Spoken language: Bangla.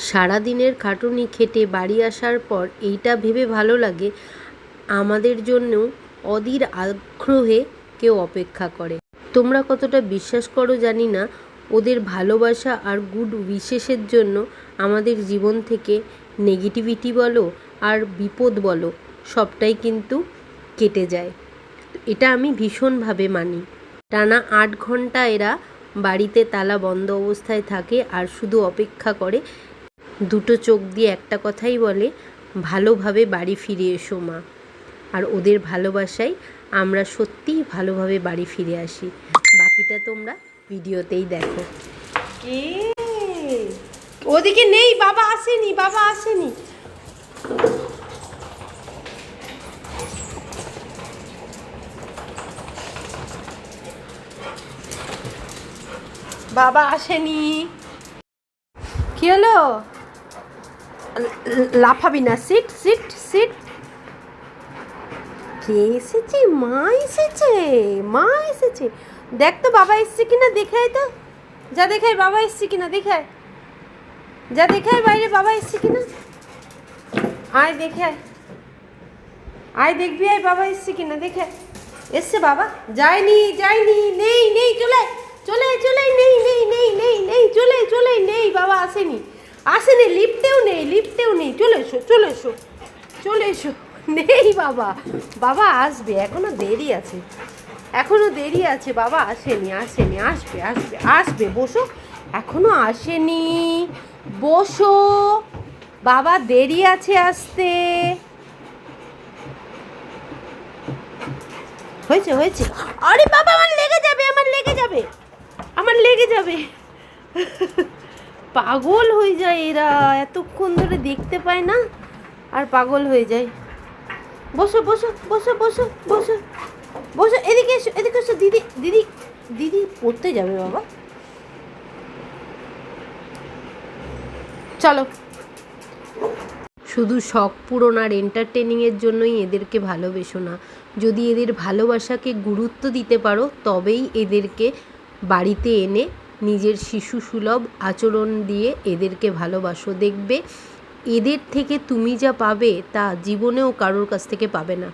সারাদিনের খাটুনি খেটে বাড়ি আসার পর এইটা ভেবে ভালো লাগে আমাদের জন্যও অধীর আগ্রহে কেউ অপেক্ষা করে। তোমরা কতটা বিশ্বাস করো জানি না, ওদের ভালোবাসা আর গুড উইশেসের জন্য আমাদের জীবন থেকে নেগেটিভিটি বলো আর বিপদ বলো সবটাই কিন্তু কেটে যায়। এটা আমি ভীষণভাবে মানি। টানা ৮ ঘন্টা এরা বাড়িতে তালা বন্ধ অবস্থায় থাকে আর শুধু অপেক্ষা করে। দুটো চোখ দিয়ে একটা কথাই বলে, ভালোভাবে বাড়ি ফিরে এসো মা। আর ওদের ভালোবাসায় আমরা সত্যিই ভালোভাবে বাড়ি ফিরে আসি। বাকিটা তোমরা ভিডিওতেই দেখো। কে ওদিকে নেই, বাবা আসেনি, বাবা আসেনি। বাবা আসেনি। কি হলো? লাফাবি না, সিট সিট সিট। কে এসেছে? মা এসেছে, মা এসেছে। দেখ তো বাবা এসছে কিনা, দেখায় তো, যা দেখায় বাবা এসছে কিনা দেখায়, যা দেখায় বাইরে বাবা এসছে কিনা। আয় দেখায়, আয় দেখবি, আয় বাবা এসছে কিনা দেখায়। এসছে বাবা? যায়নি যায়নি, নেই নেই, চলে চলে চলে, নেই নেই নেই নেই নেই, চলে চলে, নেই বাবা আসেনি, আসেনি, লিফটেও নেই, লিফটেও নেই। চলে এসো চলে এসো চলে এসো। নেই বাবা, বাবা আসবে, এখনো দেরি আছে, এখনো দেরি আছে, বাবা আসেনি, আসেনি, আসবে আসবে আসবে, বসো, এখনো আসেনি, বসো, বাবা দেরি আছে আসতে। হয়েছে হয়েছে। আরে বাবা, আমার লেগে যাবে, আমার লেগে যাবে, আমার লেগে যাবে। পাগল হয়ে যায় এরা, এতক্ষণ ধরে দেখতে পায় না আর পাগল হয়ে যায়। বসো বসো বসো বসো বসো বসো, এদিকে এসো, এদিকে এসো। দিদি দিদি দিদি পড়তে যাবে বাবা, চলো। শুধু শখ পূরণ আর এন্টারটেনিংয়ের জন্যই এদেরকে ভালোবেসো না। যদি এদের ভালোবাসাকে গুরুত্ব দিতে পারো তবেই এদেরকে বাড়িতে এনে নিজের শিশু সুলভ আচরণ দিয়ে এদেরকে ভালোবাসো। দেখবে এদের থেকে তুমি যা পাবে তা জীবনেও কারোর কাছ থেকে পাবে না।